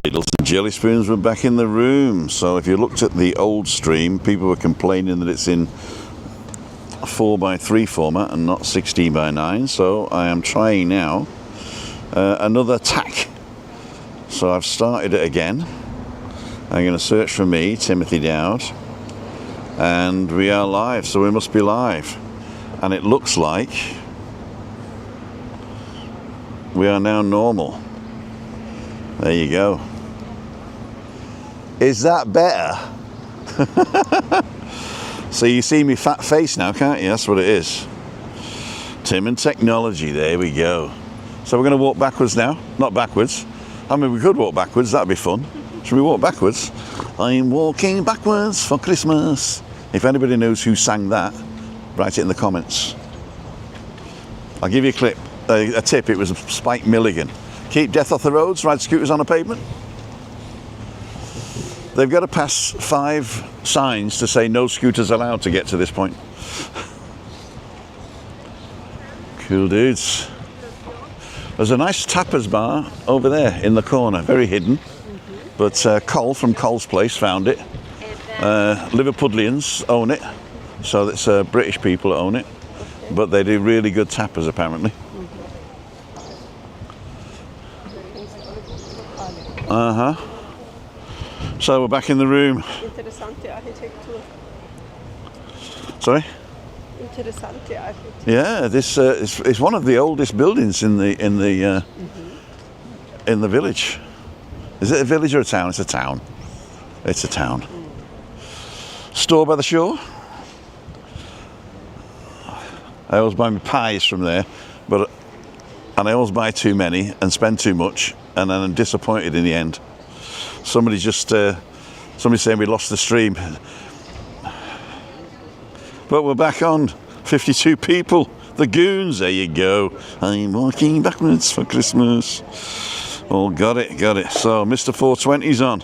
Ladles and jelly spoons were back in the room. So if you looked at the old stream, people were complaining that it's in 4x3 format and not 16x9. So I am trying now another tack. So I've started it again. I'm going to search for me, Timothy Dowd, and we are live. So we must be live, and it looks like we are now normal. There you go. Is that better? So you see me fat face now, can't you? That's what it is. Tim and technology, there we go. So we're going to walk backwards now. Not backwards. I mean, we could walk backwards, that'd be fun. Should we walk backwards? I'm walking backwards for Christmas. If anybody knows who sang that, write it in the comments. I'll give you a tip, it was Spike Milligan. Keep death off the roads, ride scooters on the pavement. They've got to pass 5 signs to say no scooters allowed to get to this point. Cool dudes. There's a nice tapas bar over there in the corner, very hidden. But Cole from Cole's Place found it. Liverpudlians own it, so it's British people that own it. But they do really good tapas apparently. So we're back in the room. Interessante arkitektur. Sorry? Interessante arkitektur. Yeah, this is one of the oldest buildings in the village. Is it a village or a town? It's a town. It's a town. Store by the shore. I always buy my pies from there, and I always buy too many and spend too much, and then I'm disappointed in the end. Somebody saying we lost the stream, but we're back on. 52 people, the goons. There you go. I'm walking backwards for Christmas. Oh, got it. So Mr. 420's on.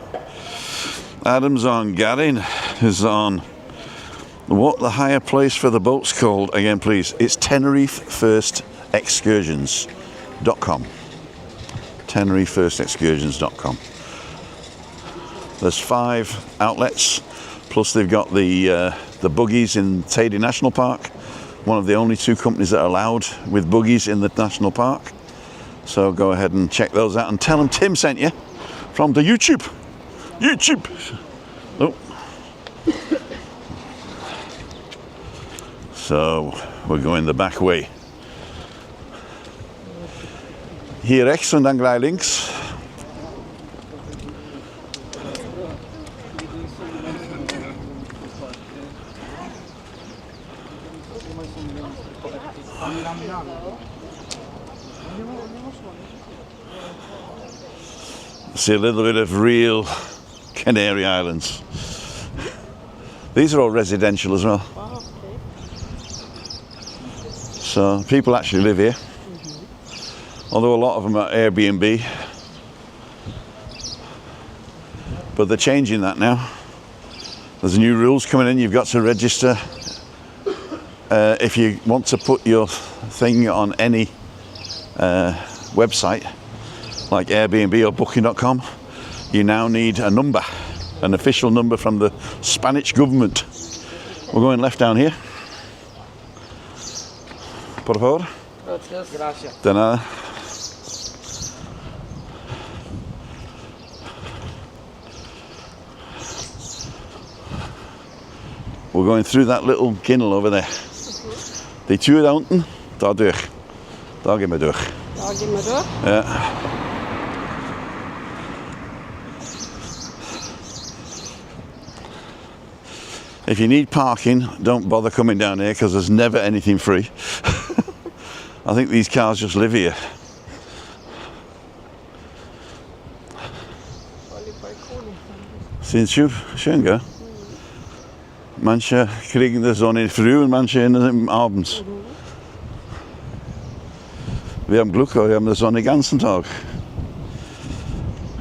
Adam's on. Garin is on. What the higher place for the boat's called again, please? It's Tenerife First Excursions.com. TenerifeFirstExcursions.com. There's 5 outlets, plus they've got the buggies in Teide National Park. One of the only 2 companies that are allowed with buggies in the national park. So go ahead and check those out and tell them Tim sent you from the YouTube. Oh. So we're going the back way. Hier rechts und dann gleich links. See a little bit of real Canary Islands. These are all residential as well. So people actually live here. Although a lot of them are Airbnb. But they're changing that now. There's new rules coming in. You've got to register. If you want to put your thing on any website, like Airbnb or Booking.com, you now need a number, an official number from the Spanish government. We're going left down here. Por favor. Gracias. De nada. We're going through that little ginnel over there. Die Tür da unten, da durch. Da gehen wir durch. Da gehen wir durch? Ja. If you need parking, don't bother coming down here because there's never anything free. I think these cars just live here. Sind schön, gell? Manche kriegen die Sonne früh und manche abends. Wir haben Glück, wir haben die Sonne den ganzen Tag.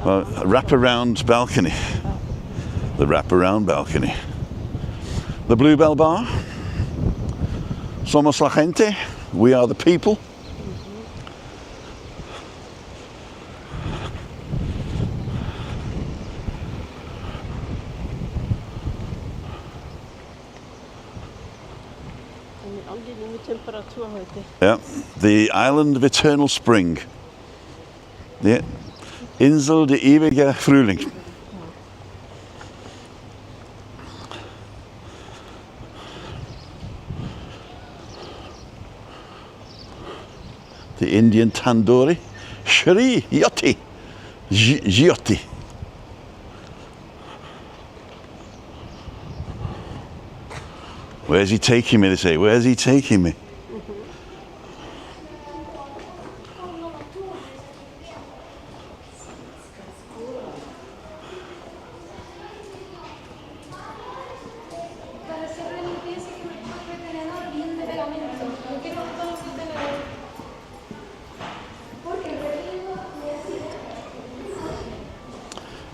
Wrap-around balcony. The wrap-around balcony. The Bluebell Bar. Somos la gente. We are the people. temperatur heute. Yeah, the island of eternal spring. Yeah, Insel der ewige Frühling. The Indian tandoori, Shri Yotti, Giotti. Where's he taking me, they say? Where's he taking me?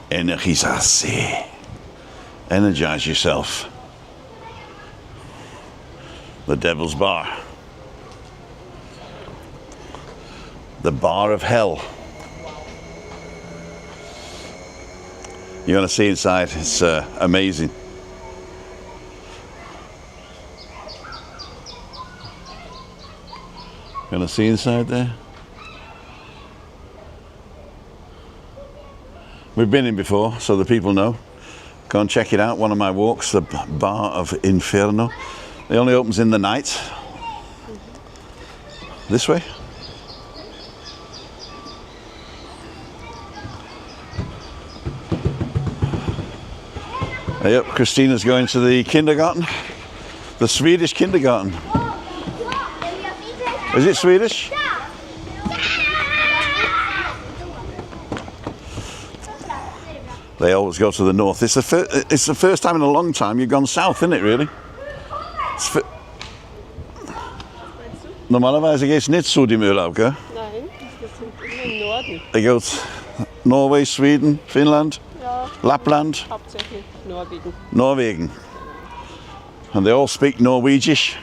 Energizarse. Energize yourself. The Devil's Bar. The Bar of Hell. You're going to see inside, it's amazing. Going to see inside there? We've been in before, so the people know. Go and check it out, one of my walks, the Bar of Inferno. It only opens in the night. This way. Yep, Christina's going to the kindergarten. The Swedish kindergarten. Is it Swedish? They always go to the north. It's the first time in a long time you've gone south, isn't it, really? Normalerweise geht es nicht so im Urlaub, gell? Nein, wir sind immer im Norden. They go to Norway, Sweden, Finland, Ja, Lapland, hauptsächlich Norwegen. Norwegen. And they all speak Norwegisch.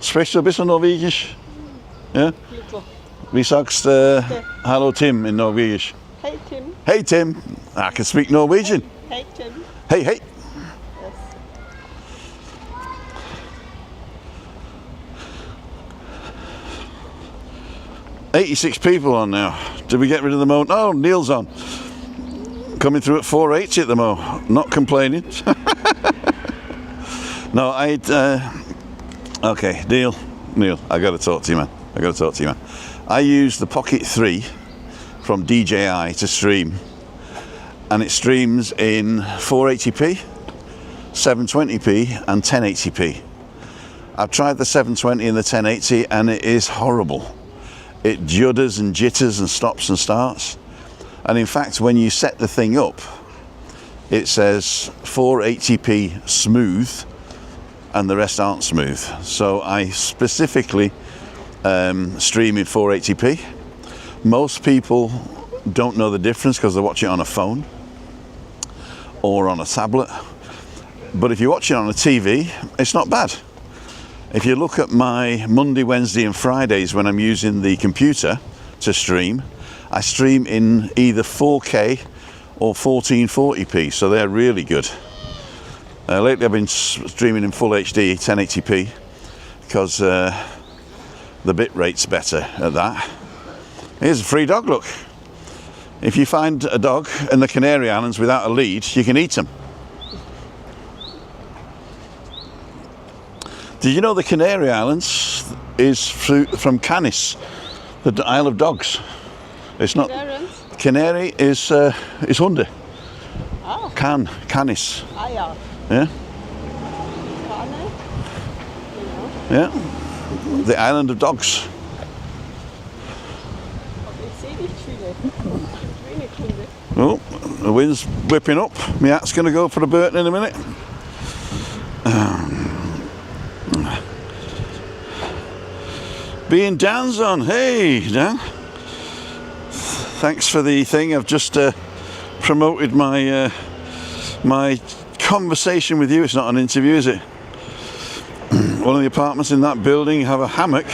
Sprichst du ein bisschen Norwegisch? Ja? Little. Wie sagst Hallo Tim in Norwegisch? Hey Tim. Hey Tim, I can speak Norwegian. Hey Tim. Hey, hey. Yes. 86 people on now. Did we get rid of the mo? Oh, Neil's on. Coming through at 480 at the mo. Not complaining. No, okay, Neil, I got to talk to you, man. I use the Pocket 3 from DJI to stream, and it streams in 480p, 720p, and 1080p. I've tried the 720 and the 1080, and it is horrible. It judders and jitters and stops and starts. And in fact, when you set the thing up, it says 480p smooth, and the rest aren't smooth. So I specifically stream in 480p. Most people don't know the difference because they watch it on a phone or on a tablet. But if you watch it on a TV, it's not bad. If you look at my Monday, Wednesday and Fridays when I'm using the computer to stream, I stream in either 4K or 1440p, so they're really good. Lately I've been streaming in full HD 1080p because the bit rate's better at that. Here's a free dog, look. If you find a dog in the Canary Islands without a lead, you can eat them. Did you know the Canary Islands is from Canis, the Isle of Dogs? It's not. Canary is Hunde. Ah. Canis. Ah ja. Yeah. Cane. Yeah. The island of dogs. Aber ich sehe nicht viele. Wenig Hunde. Oh, the wind's whipping up. My hat's going to go for a Burton in a minute. Being Dan's on. Hey, Dan. Thanks for the thing. I've just promoted my my conversation with you. It's not an interview, is it? One of the apartments in that building have a hammock,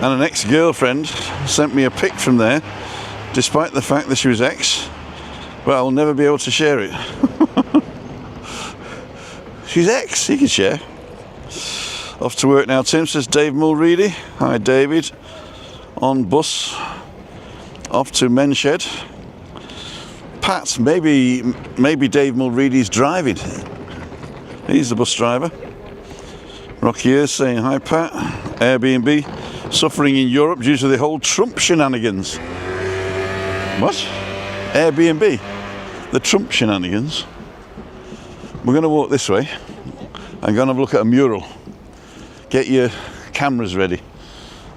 and an ex-girlfriend sent me a pic from there, despite the fact that she was ex. But I'll never be able to share it. She's ex, you can share. Off to work now, Tim, says Dave Mulready. Hi, David. On bus. Off to Menshed. Pat, maybe Dave Mulready's driving. He's the bus driver. Rocky here saying hi, Pat. Airbnb suffering in Europe due to the whole Trump shenanigans. What? Airbnb? The Trump shenanigans? We're going to walk this way. I'm going to have a look at a mural. Get your cameras ready.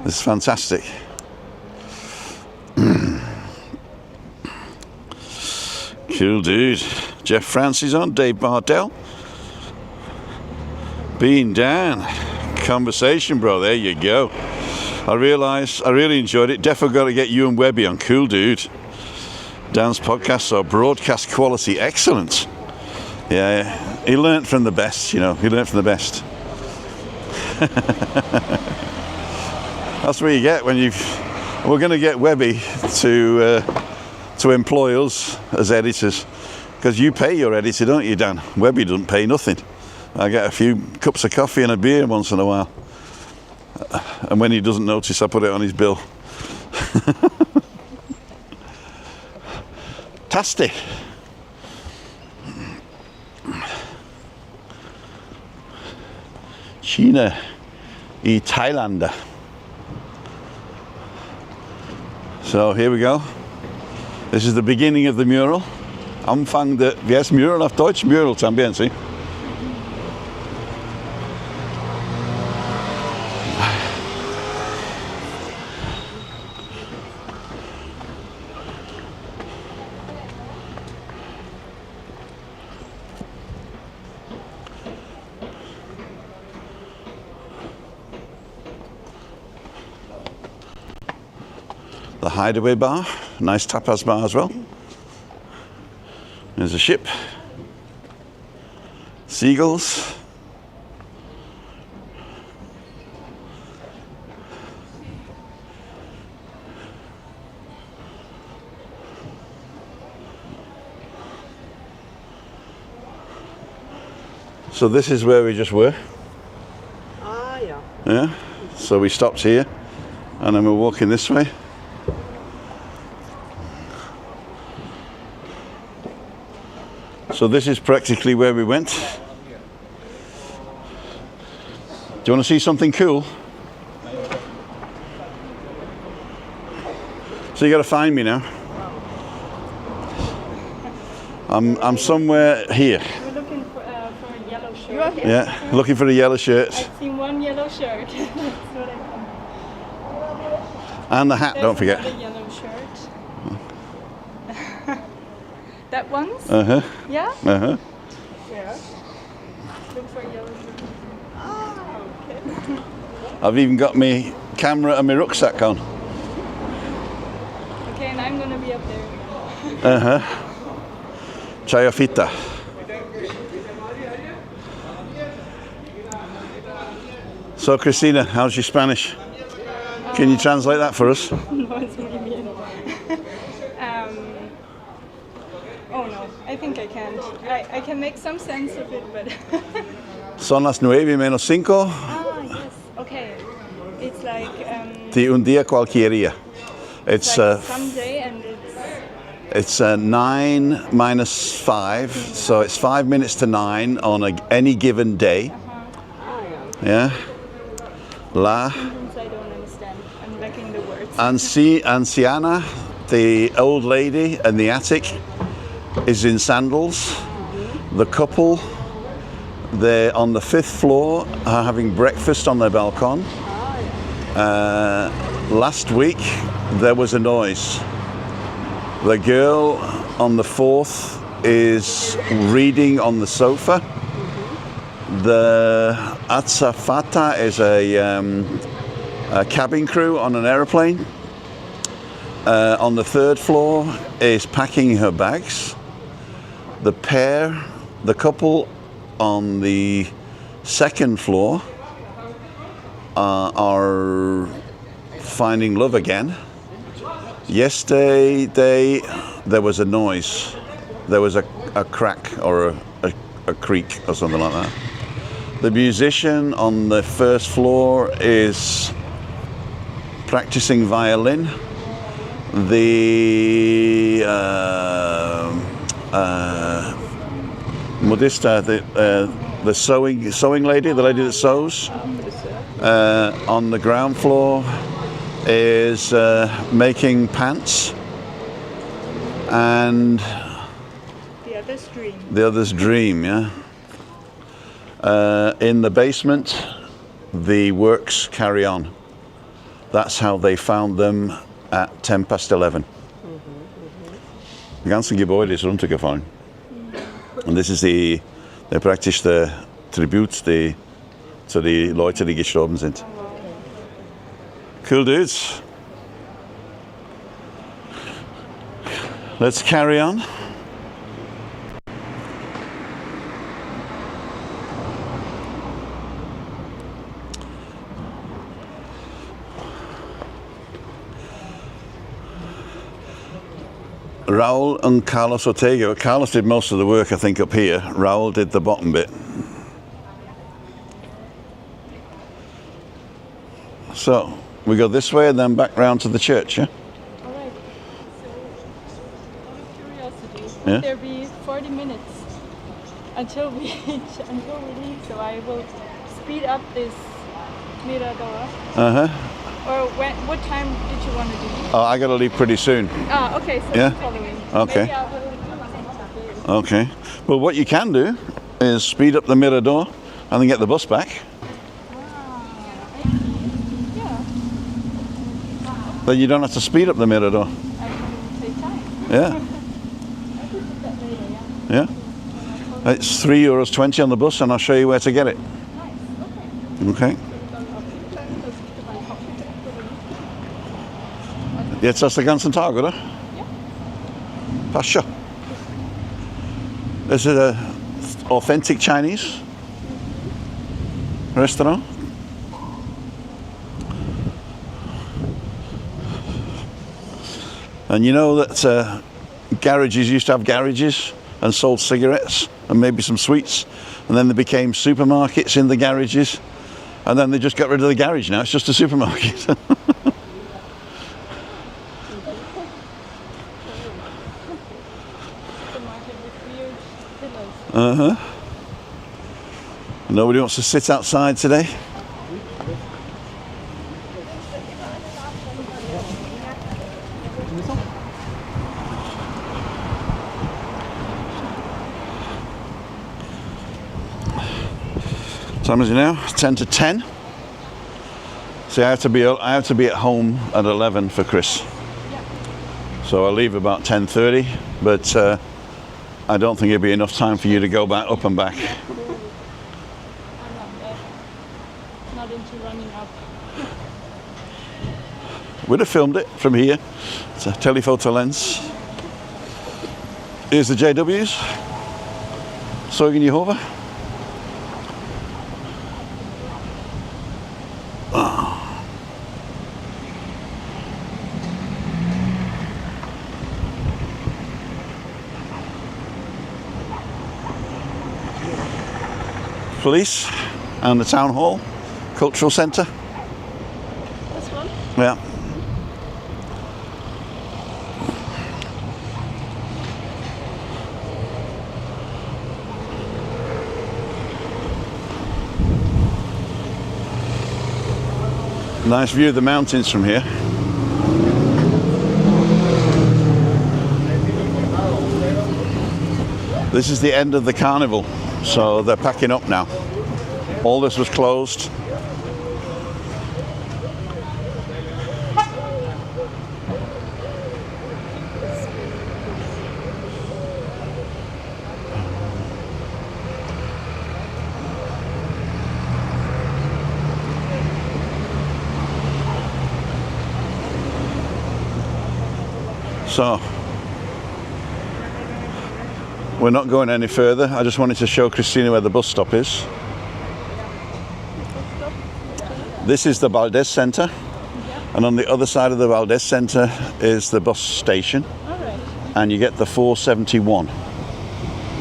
This is fantastic. Cool dude. Jeff Francis on, Dave Bardell. Being down. Conversation, bro. There you go. I realised I really enjoyed it. Defo got to get you and Webby on. Cool dude. Dan's podcasts are broadcast quality. Excellent. Yeah, he learnt from the best, you know. He learnt from the best. That's what you get when you. We're going to get Webby to employ us as editors, because you pay your editor, don't you, Dan? Webby doesn't pay nothing. I get a few cups of coffee and a beer once in a while, and when he doesn't notice, I put it on his bill. Tasty. China y Thailand. So here we go. This is the beginning of the mural. Anfang de, wie heißt Mural auf Deutsch? Mural también, sí. The Hideaway Bar, nice tapas bar as well. There's a ship. Seagulls. So this is where we just were. Ah, yeah. Yeah. So we stopped here and then we're walking this way. So this is practically where we went. Do you want to see something cool? So you got to find me now. I'm somewhere here. We're looking for a yellow shirt. Yeah, looking for a yellow shirt. I've seen one yellow shirt. That's what I found. And the hat, There's don't forget. another yellow shirt. That one's? Uh-huh. Yeah? Uh-huh. Yeah. Look for a yellow shirt. Ah, okay. I've even got my camera and my rucksack on. Okay, and I'm gonna be up there. Uh-huh. Chayafita. So Christina, how's your Spanish? Can you translate that for us? No, it's muy bien. Oh no, I think I can't. I can make some sense of it, but... Son las 9:05. Ah, yes. Okay. It's like... De un día cualquiera. It's like someday and it's 9 minus 5, so it's 5 minutes to 9 on any given day. Ah, yeah. Yeah. La Sometimes I don't understand. I'm lacking the words. anciana, the old lady in the attic, is in sandals. The couple, they're on the 5th floor, are having breakfast on their balcony. Last week there was a noise. The girl on the 4th is reading on the sofa. The azafata is a cabin crew on an aeroplane. On the 3rd floor is packing her bags. The couple on the 2nd floor are finding love again. Yesterday there was a noise. There was a crack or a creak or something like that. The musician on the first floor is practicing violin. The modista, the sewing lady, the lady that sews, on the ground floor is making pants, and the other's dream, yeah. In the basement, the works carry on. That's how they found them at 11:10. Ganska gebäude ist runtergefallen. Und das ist die, praktisch der Tribut zu die Leute, die gestorben sind. Cool dudes. Let's carry on. Raul and Carlos Ortega. Carlos did most of the work, I think, up here. Raul did the bottom bit. So, we go this way and then back round to the church, yeah? All right. So, out of curiosity, Yeah? will there be 40 minutes until we leave? So I will speed up this mirador. Uh-huh. Or what time did you want to do? Oh, I gotta leave pretty soon. Ah, okay. So Yeah? I'm following. Okay. Maybe I will do something. Okay. Well, what you can do is speed up the mirador and then get the bus back. Yeah. Then you don't have to speed up the mirador. I can take time. Yeah. I could do that later, yeah. Yeah. It's €3.20 on the bus, and I'll show you where to get it. Nice. Okay. Okay. Jetzt hast du den ganzen Tag, oder? Ja. Passt schon. This is a authentic Chinese restaurant. And you know that garages used to have garages and sold cigarettes and maybe some sweets, and then they became supermarkets in the garages, and then they just got rid of the garage. Now it's just a supermarket. Uh-huh. Nobody wants to sit outside today. Time is it now? 10:10. See, I have to be at home at 11 for Chris. So I'll leave about 10:30, but I don't think it'll be enough time for you to go back up and back. I'm not into running up. Would have filmed it from here. It's a telephoto lens. Here's the JWs. Zeugen Jehovah. Police and the town hall, cultural centre. This one? Yeah. Nice view of the mountains from here. This is the end of the carnival, so they're packing up now. All this was closed. So, we're not going any further. I just wanted to show Christina where the bus stop is. This is the Valdez Center, and on the other side of the Valdez Center is the bus station. All right. And you get the 471.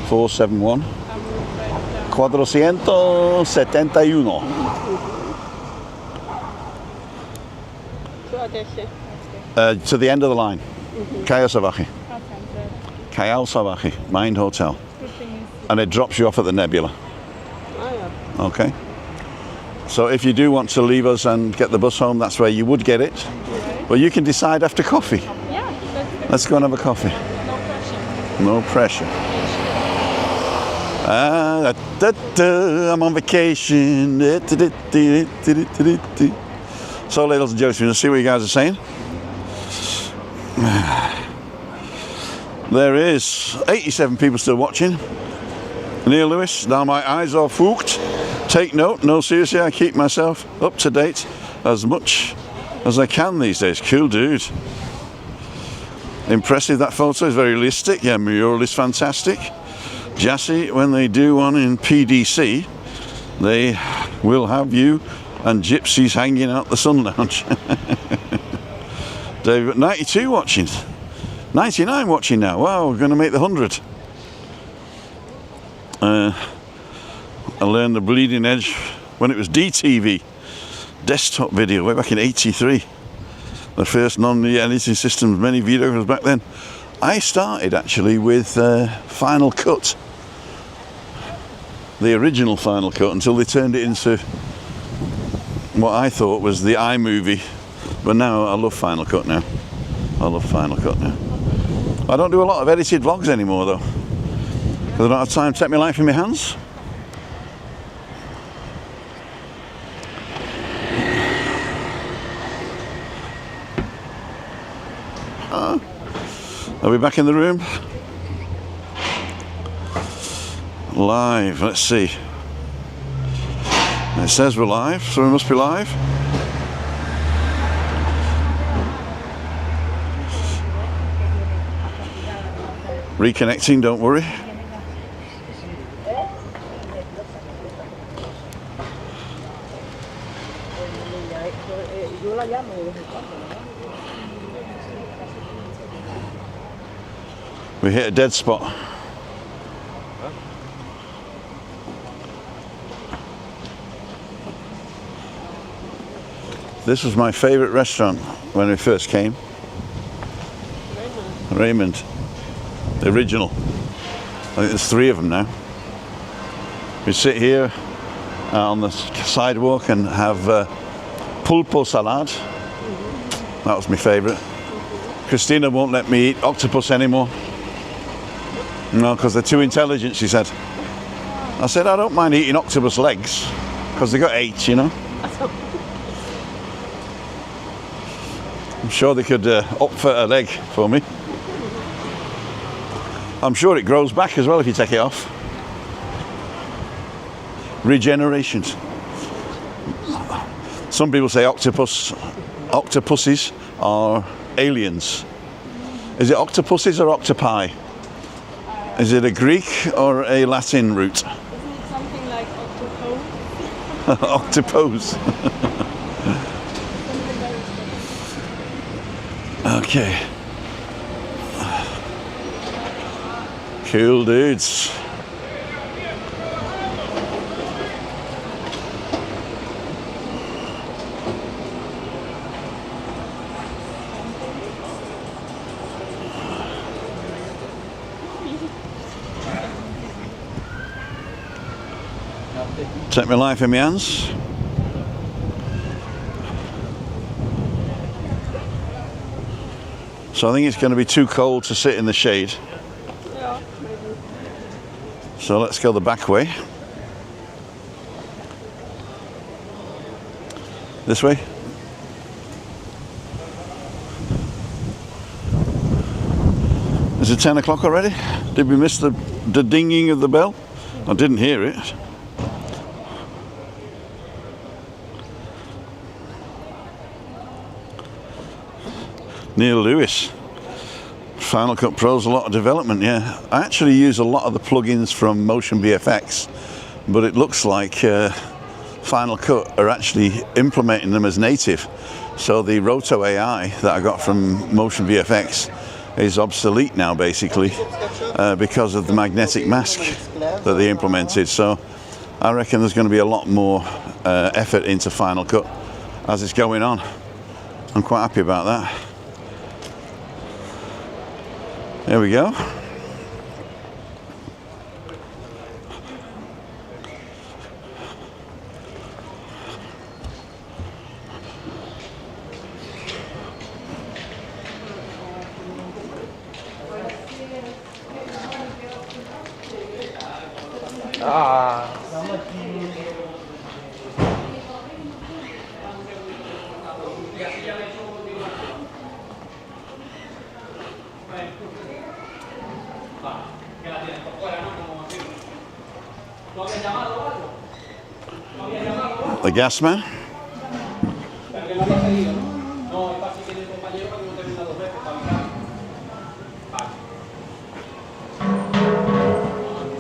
471. I will write it down. 471. To the end of the line. Kaya Savaki. Kaya Savaki, Mind Hotel. And it drops you off at the Nebula. Okay. So if you do want to leave us and get the bus home, that's where you would get it. But you can decide after coffee. Yeah, let's go and have a coffee. No pressure. No pressure. I'm on vacation. So, ladies and gentlemen, let's see what you guys are saying. There is 87 people still watching. Neil Lewis, now my eyes are fooked. Take note, no, seriously, I keep myself up to date as much as I can these days. Cool dude. Impressive, that photo is very realistic. Yeah, Mural is fantastic. Jassy, when they do one in PDC, they will have you and gypsies hanging out the sun lounge. David, 92 watching. 99 watching now. Wow, we're going to make the 100. I learned the bleeding edge when it was DTV, desktop video, way back in '83. The first non-editing systems, many videos back then. I started actually with Final Cut, the original Final Cut, until they turned it into what I thought was the iMovie. But now I love Final Cut now. I love Final Cut now. I don't do a lot of edited vlogs anymore though, because I don't have time to take my life in my hands. Are we back in the room? Live, let's see. It says we're live, so we must be live. Reconnecting, don't worry. We hit a dead spot. This was my favourite restaurant when we first came. Raymond. The original. I think there's 3 of them now. We sit here on the sidewalk and have pulpo salad. That was my favourite. Christina won't let me eat octopus anymore. No, because they're too intelligent, she said. I said, I don't mind eating octopus legs, because they got 8, you know. I'm sure they could opt for a leg for me. I'm sure it grows back as well if you take it off. Regeneration. Some people say octopuses are aliens. Is it octopuses or octopi? Is it a Greek or a Latin root? Isn't it something like octopose? Octopose. Okay. Cool dudes. Take my life in my hands. So I think it's going to be too cold to sit in the shade. Yeah, maybe. So let's go the back way. This way. Is it 10 o'clock already? Did we miss the dinging of the bell? I didn't hear it. Neil Lewis. Final Cut Pro's a lot of development, yeah. I actually use a lot of the plugins from Motion VFX, but it looks like Final Cut are actually implementing them as native. So the Roto AI that I got from Motion VFX is obsolete now, basically, because of the magnetic mask that they implemented. So I reckon there's going to be a lot more effort into Final Cut as it's going on. I'm quite happy about that. There we go. The gas man.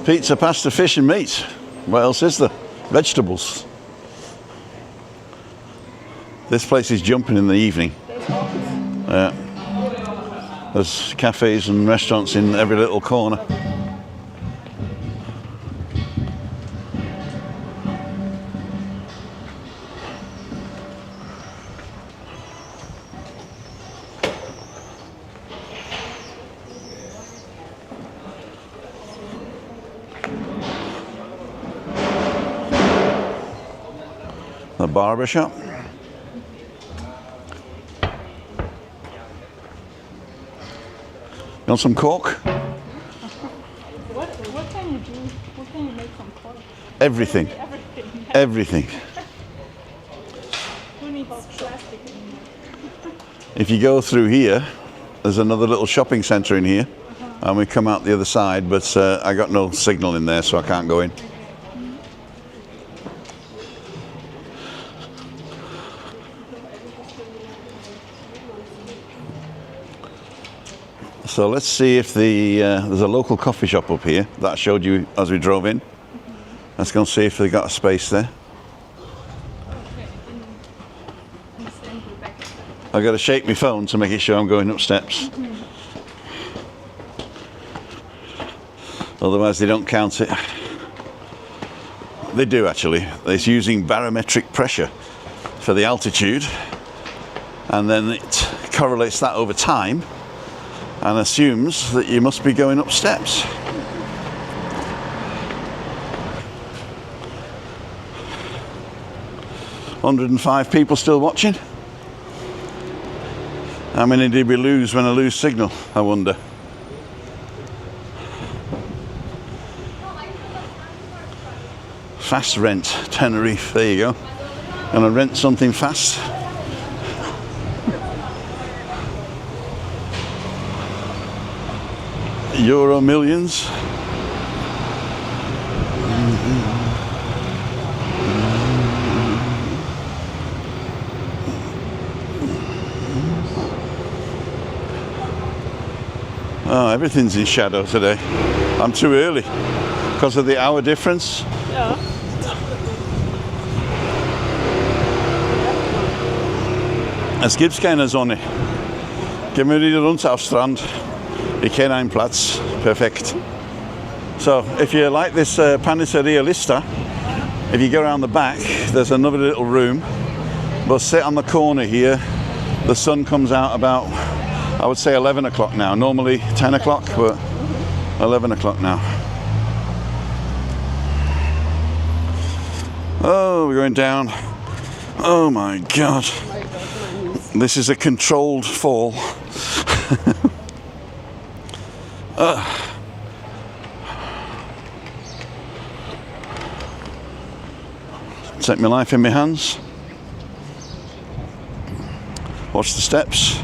Pizza, pasta, fish and meat. What else is there? Vegetables. This place is jumping in the evening. There's cafes and restaurants in every little corner. The barber shop. You want some cork? What can you do? What can you make from cork? Everything. Everything. Who needs plastic anymore? If you go through here, there's another little shopping centre in here, and we come out the other side, but I got no signal in there, so I can't go in. So let's see if there's a local coffee shop up here that I showed you as we drove in. Let's go and see if they got a space there. I've got to shake my phone to make it sure I'm going up steps. Otherwise they don't count it. They do actually. It's using barometric pressure for the altitude, and then it correlates that over time and assumes that you must be going up steps. "105 people still watching. How many did we lose when I lose signal, I wonder? Fast rent, Tenerife, there you go. Gonna rent something fast. Euro millions. Oh, everything's in shadow today. I'm too early because of the hour difference. Ja. Es gibt keine Sonne. Gehen wir wieder runter auf Strand. Ich kenne einen Platz. Perfekt. So, if you like this Panisseria Lista, if you go around the back, there's another little room. But sit on the corner here. The sun comes out about, I would say 11 o'clock now. Normally 10 o'clock, but 11 o'clock now. Oh, we're going down. Oh my God. This is a controlled fall. Take my life in my hands. Watch the steps.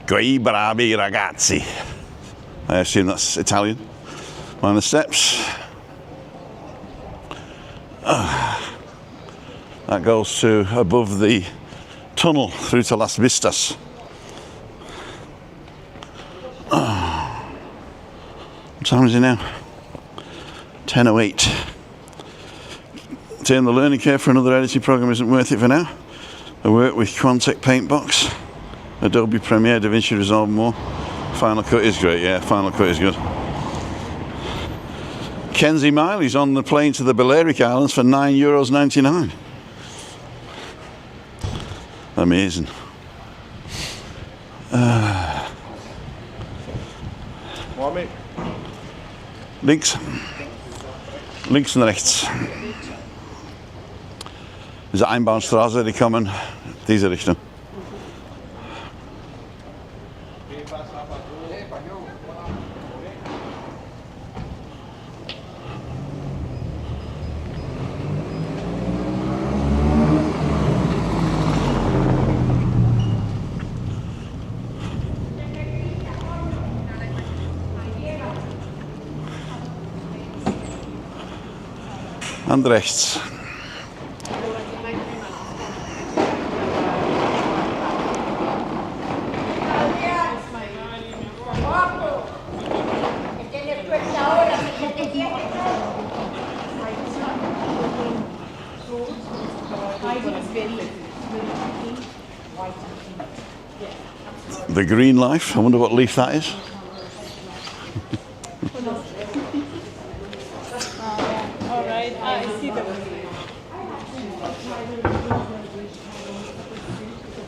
Quei bravi ragazzi. I assume that's Italian. On the steps. That goes to above the tunnel through to Las Vistas. What time is it now? 10:08. Turn the learning curve for another editing program isn't worth it for now. I work with Quantec Paintbox. Adobe Premiere, DaVinci Resolve more. Final Cut is great, yeah, Final Cut is good. Kenzie Miley's on the plane to the Balearic Islands for €9.99. Amazing. Links. Links und rechts. Diese Einbahnstraße, die kommen diese Richtung. Und rechts. The green life. I wonder what leaf that is. I see them.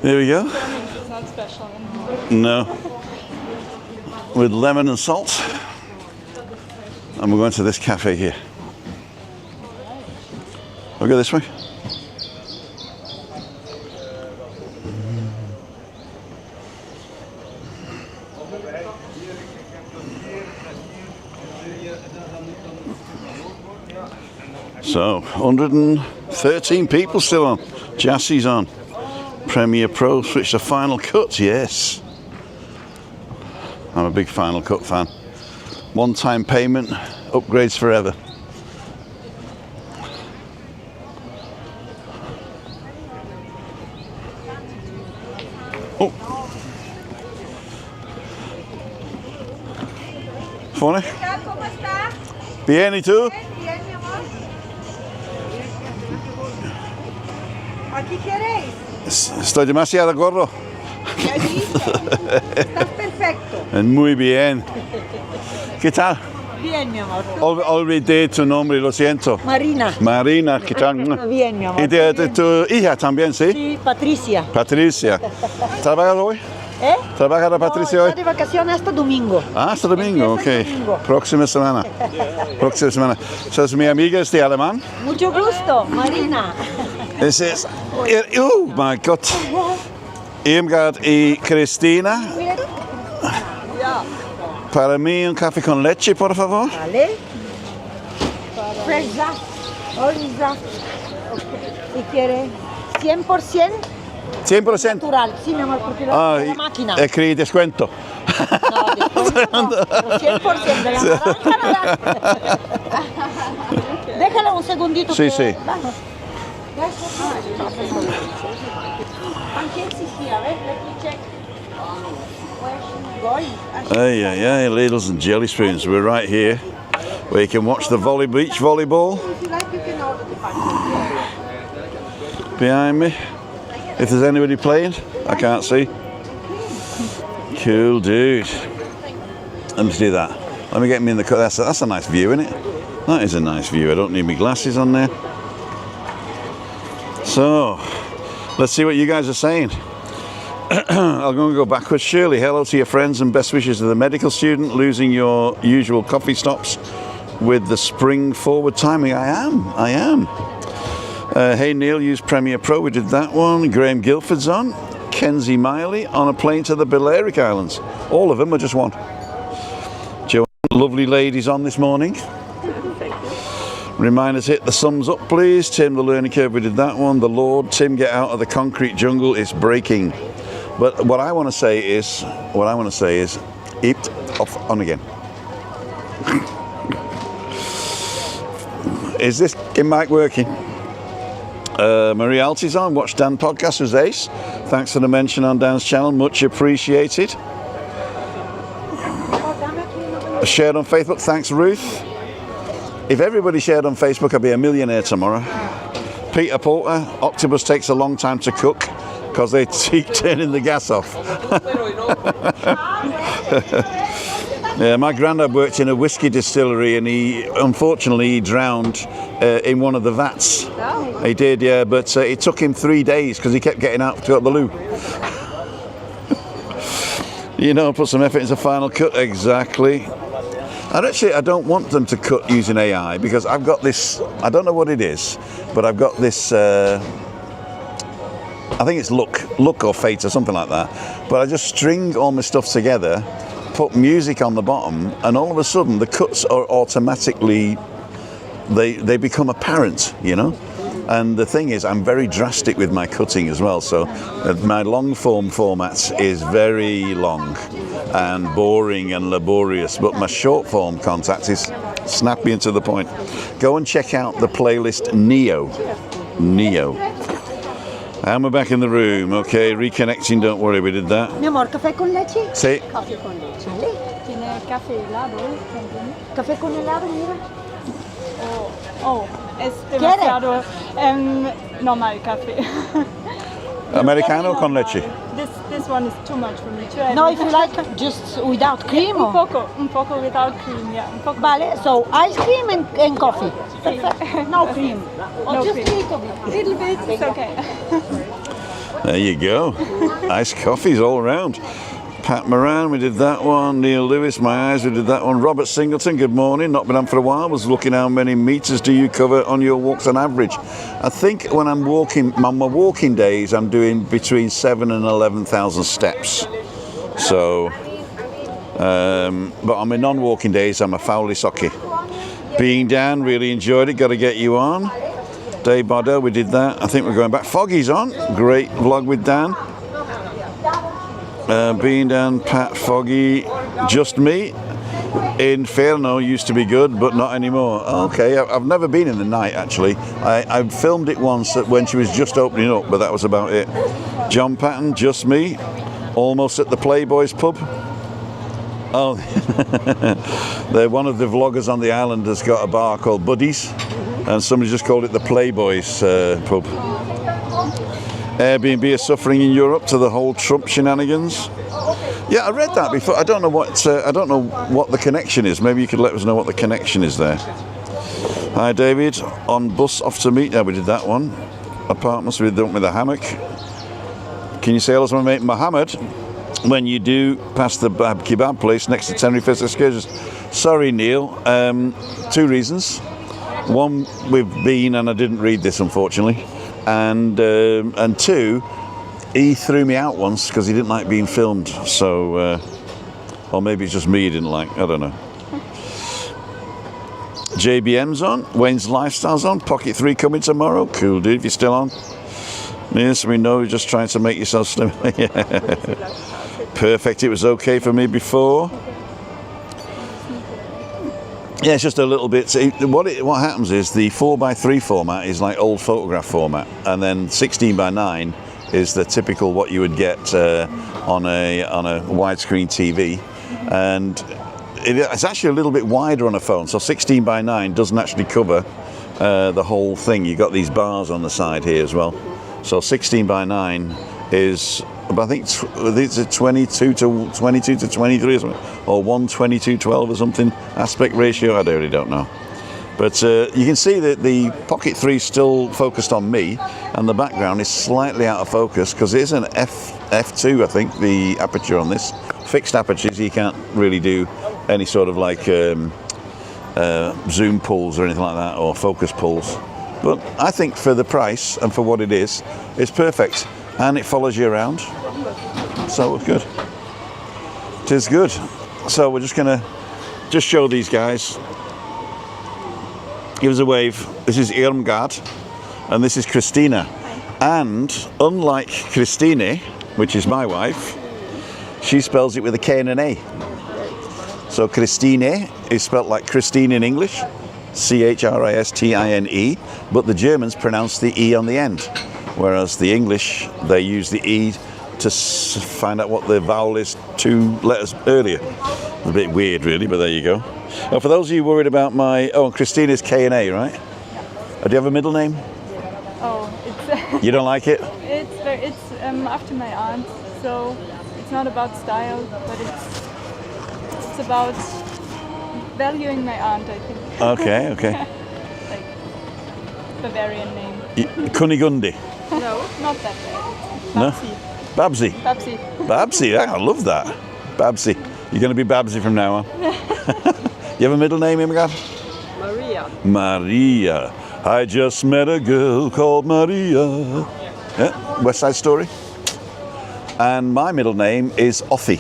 There we go. It's not special anymore. No. With lemon and salt. And we're going to this cafe here. I'll go this way. So, 113 people still on. Jassie's on. Premiere Pro, switch to Final Cut, yes. I'm a big Final Cut fan. One-time payment, upgrades forever. Oh. Funny. ¿Cómo está? Bien, ¿y tú? Bien, mi amor. ¿Aquí queréis? Estoy demasiado gordo. Ya viste. Estás perfecto. Muy bien. ¿Qué tal? Bien, mi amor. Olvidé tu nombre, lo siento. Marina. Marina, ¿qué tal? Bien, mi amor. ¿Y de tu hija también, sí? Sí, Patricia. Patricia. ¿Trabajas hoy? ¿Eh? ¿Trabaja la Patricia No, hoy? está de vacaciones hasta domingo. Ah, hasta domingo, ok. Empieza el domingo. Próxima semana. Próxima semana. ¿Sos mi amiga es de alemán? Mucho gusto, Marina. This is, oh my God. Irmgard y Christina. Ya. Para mí un café con leche, por favor. Vale. Fresh draft. Orange draft. ¿Y quiere 100% 100%. natural? Sí, mi amor, porque Ah, la máquina. escribí descuento. No, descuento no, pero 100% de la naranja. Déjala un segundito. Sí, que- sí. Vamos. ¿Qué existía? A ver, let me check. Where's she going? Ay, ay, ay, ladles and jelly spoons. We're right here where you can watch the beach volleyball If you like, you can order the packet. behind me. If there's anybody playing, I can't see. Cool dude. Let me do that. Let me get me in the cut. That's a nice view, isn't it? That is a nice view. I don't need my glasses on there. So, let's see what you guys are saying. I'm going to go backwards. Shirley, hello to your friends and best wishes to the medical student losing your usual coffee stops with the spring forward timing. I am. Hey Neil, use Premiere Pro. We did that one. Graham Guilford's on. Kenzie Miley on a plane to the Balearic Islands. All of them are just one. Joanne, lovely ladies on this morning. Reminders, hit the thumbs up, please. Tim, the learning curve, we did that one. The Lord, Tim, get out of the concrete jungle. It's breaking. But what I want to say is, it off on again. Is this mic working? Marie Alti's on. Watch Dan podcast was ace. Thanks for the mention on Dan's channel. Much appreciated. Shared on Facebook. Thanks, Ruth. If everybody shared on Facebook, I'd be a millionaire tomorrow. Peter Porter, octopus takes a long time to cook because they keep turning the gas off. Yeah, my granddad worked in a whiskey distillery, and unfortunately he drowned in one of the vats. Oh. He did, yeah, but it took him 3 days because he kept getting out to go to the loo. You know, put some effort into final cut, exactly. And actually, I don't want them to cut using AI because I've got this, I don't know what it is, but I've got this, I think it's look or fate or something like that. But I just string all my stuff together, put music on the bottom, and all of a sudden the cuts are automatically, they become apparent, you know? And the thing is, I'm very drastic with my cutting as well. So my long form format is very long and boring and laborious, but my short form content is snappy and to the point. Go and check out the playlist Neo. And we're back in the room. Okay, reconnecting, don't worry, we did that. Mi amor, caffè con leche? Sì. Caffè con leche. Lei? Tiene café helado también. Caffè con helado, mira. Oh, es demasiado normal café. Americano con leche. This one is too much for me too. No, if you like, just without cream. Un poco without cream, yeah. Un poco. Vale, so ice cream and coffee. Perfect. No cream. Or No just cream. little bit. Little bit, it's okay. There you go. Iced coffees all around. Pat Moran, we did that one. Neil Lewis, my eyes, we did that one. Robert Singleton, good morning. Not been on for a while. Was looking how many meters do you cover on your walks on average? I think when I'm walking, on my walking days, I'm doing between 7,000 and 11,000 steps. So, but on my non-walking days, I'm a foully socky. Being down, really enjoyed it. Got to get you on. Dave Bardo, we did that. I think we're going back. Foggy's on. Great vlog with Dan. Being down, Pat, Foggy, just me. Inferno used to be good, but not anymore. Okay, I've never been in the night, actually. I filmed it once when she was just opening up, but that was about it. John Patton, just me. Almost at the Playboys pub. Oh, one of the vloggers on the island has got a bar called Buddies, and somebody just called it the Playboys pub. Airbnb is suffering in Europe to the whole Trump shenanigans. Yeah, I read that before. I don't know what the connection is. Maybe you could let us know what the connection is there. Hi, David. On bus off to meet. Yeah, we did that one. Apartments with a hammock. Can you say hello to my mate Mohammed when you do pass the kebab place next to Tenerife Excursions? Sorry, Neil. 2 reasons. One, we've been and I didn't read this, unfortunately. And 2, he threw me out once because he didn't like being filmed. So, or maybe it's just me he didn't like. I don't know. JBM's on. Wayne's Lifestyle's on. Pocket 3 coming tomorrow. Cool, dude. If you're still on. Yes, we know you're just trying to make yourself slim. Yeah. Perfect. It was okay for me before. Yeah, it's just a little bit. What happens is the 4:3 format is like old photograph format, and then 16:9 is the typical what you would get on a widescreen TV, and it's actually a little bit wider on a phone. So 16:9 doesn't actually cover the whole thing. You got these bars on the side here as well. So 16:9 is, I think it's a 22 to 23 or something, or 1:22:12 or something aspect ratio. I really don't know. But you can see that the Pocket 3 is still focused on me, and the background is slightly out of focus because it is an f2, I think, the aperture on this. Fixed apertures, you can't really do any sort of like zoom pulls or anything like that, or focus pulls. But I think for the price and for what it is, it's perfect. And it follows you around. So it's good. It is good. So we're just going to show these guys. Give us a wave. This is Irmgard and this is Christina. And unlike Christine, which is my wife, she spells it with a K and an A. So Christine is spelled like Christine in English, Christine, but the Germans pronounce the E on the end, whereas the English, they use the E to find out what the vowel is 2 letters earlier. A bit weird, really, but there you go. Oh, for those of you worried about and Christine is K and A, right? Do you have a middle name? Oh, it's You don't like it? it's it's after my aunt, so it's not about style, but it's about valuing my aunt, I think. Okay. Like Bavarian name. Kunigunde. No, not that way. No? Babsi. Babsy. Babsi. Babsy, yeah, I love that. Babsy. You're going to be Babsy from now on. You have a middle name, Irmgard? Maria. Maria. I just met a girl called Maria. Yeah, West Side Story. And my middle name is Othie,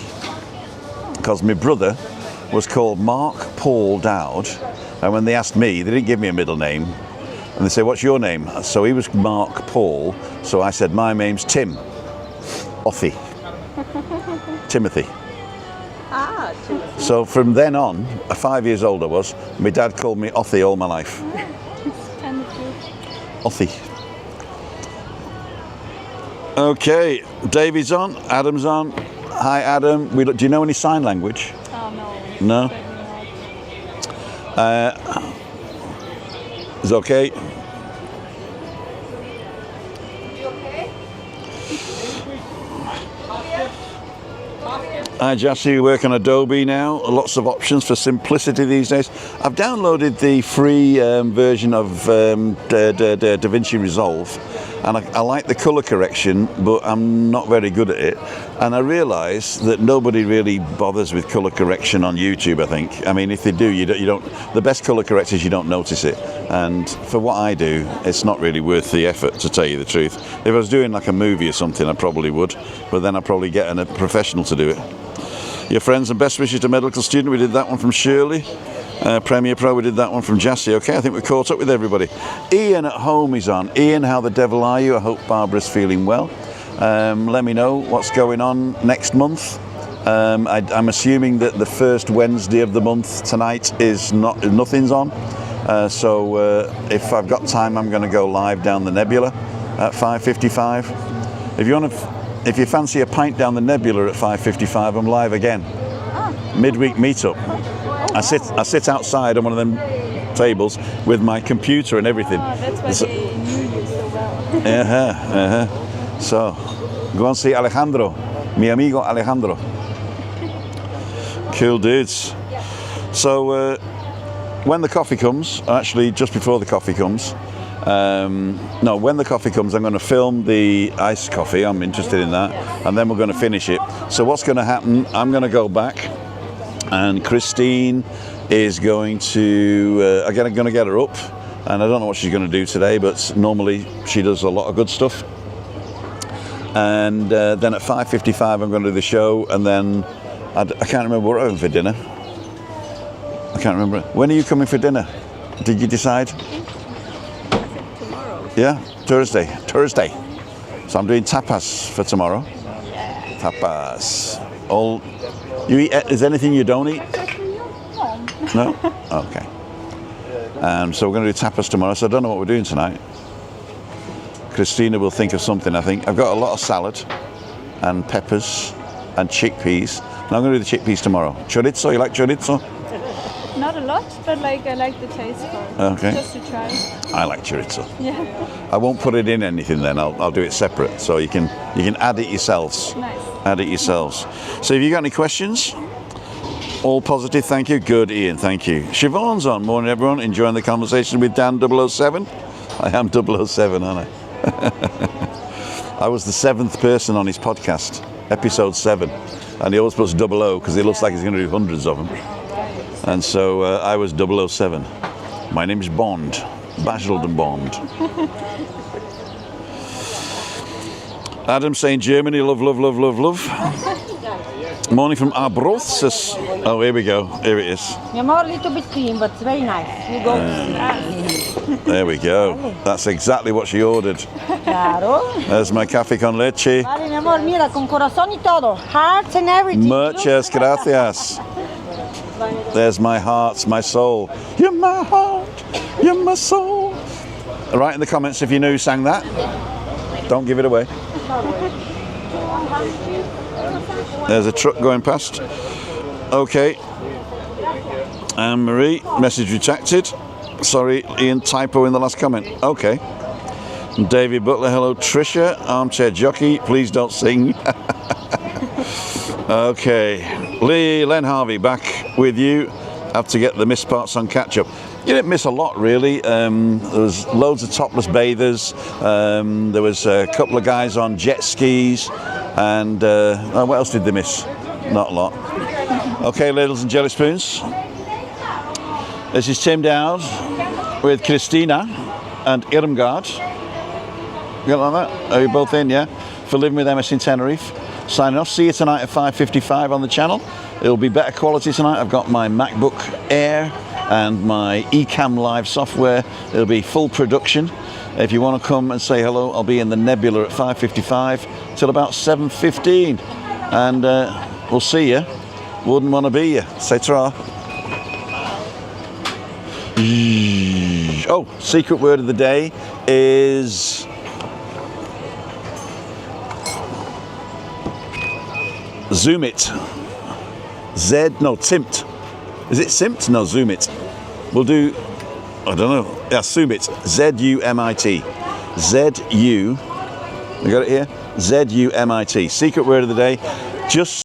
because my brother was called Mark Paul Dowd. And when they asked me, they didn't give me a middle name. And they said, what's your name? So he was Mark Paul. So I said, my name's Tim. Othie. Timothy. Ah, So from then on, 5 years old I was, my dad called me Othie all my life. It's kind of cute. Othie. Okay, David's on, Adam's on. Hi Adam, do you know any sign language? Oh no. No? Certainly not. It's okay. Hi Jassy, we work on Adobe now. Lots of options for simplicity these days. I've downloaded the free version of DaVinci Resolve, and I like the colour correction, but I'm not very good at it. And I realise that nobody really bothers with colour correction on YouTube, I think. I mean, if they do, you don't. The best colour correctors, you don't notice it. And for what I do, it's not really worth the effort, to tell you the truth. If I was doing like a movie or something, I probably would, but then I'd probably get a professional to do it. Your friends and best wishes to medical student. We did that one from Shirley. Premiere Pro, we did that one from Jassy. Okay, I think we're caught up with everybody. Ian at home is on. Ian, how the devil are you? I hope Barbara's feeling well. Let me know what's going on next month. I'm assuming that the first Wednesday of the month tonight is nothing's on. So if I've got time, I'm going to go live down the Nebula at 5:55. If you fancy a pint down the Nebula at 5:55, I'm live again. Midweek meetup. I sit outside on one of them tables with my computer and everything. Oh, that's why they knew you so well. So, go and see Alejandro, mi amigo Alejandro. Cool dudes. So, when the coffee comes, actually just before the coffee comes, when the coffee comes, I'm going to film the iced coffee. I'm interested in that, and then we're going to finish it. So what's going to happen, I'm going to go back, and Christine is going to, I'm going to get her up, and I don't know what she's going to do today, but normally she does a lot of good stuff. And then at 5:55 I'm going to do the show, and then I can't remember what we're having for dinner. I can't remember. When are you coming for dinner? Did you decide? tomorrow. Yeah, Thursday. So I'm doing tapas for tomorrow. Tapas. You eat? Is anything you don't eat? No. Okay. So we're going to do tapas tomorrow. So I don't know what we're doing tonight. Christina will think of something. I think I've got a lot of salad and peppers and chickpeas. And I'm going to do the chickpeas tomorrow. Chorizo. You like chorizo? Not a lot, but I like the taste for it. Okay. Just to try. I like chorizo. Yeah. I won't put it in anything then. I'll do it separate, so you can add it yourselves. Nice. Add it yourselves. So have you got any questions? All positive, thank you. Good, Ian, thank you. Siobhan's on. Morning, everyone. Enjoying the conversation with Dan 007. I am 007, aren't I? I was the 7th person on his podcast, episode 7, and he always puts 00 because he looks like he's going to do hundreds of them. And so I was 007. My name is Bond, Basildon Bond. Adam saying Germany, love, love, love, love, love. Morning from Arbroths. Oh, here we go. Here it is. Mi amor, a little bit clean, but it's very nice. You go. There we go. That's exactly what she ordered. Claro. There's my café con leche. Vale, mi amor, mira, con corazón y todo. Hearts and everything. Muchas gracias. There's my heart, my soul. You're my heart, you're my soul. Write in the comments if you knew who sang that. Don't give it away. There's a truck going past. Okay. Anne-Marie, message retracted. Sorry, Ian, typo in the last comment. Okay. David Butler, hello. Trisha, armchair jockey, please don't sing. Okay, Len Harvey, back with you. Have to get the missed parts on catch up. You didn't miss a lot, really. There was loads of topless bathers. There was a couple of guys on jet skis, and what else did they miss? Not a lot. Okay, ladles and jelly spoons. This is Tim Dowd with Christina and Irmgard. You got like that? Are you both in? Yeah. For Living with MS in Tenerife. Signing off. See you tonight at 5:55 on the channel. It'll be better quality tonight. I've got my MacBook Air and my Ecamm Live software. It'll be full production. If you want to come and say hello, I'll be in the Nebula at 5:55 till about 7:15, and we'll see you. Wouldn't want to be you. Say ta-ra. Oh, secret word of the day is zoom it. Timt. Is it Simt? No, zoom it. We'll do, I don't know. Yeah, zoom it. Z-U-M-I-T. Z-U, you got it here? Z-U-M-I-T. Secret word of the day. Just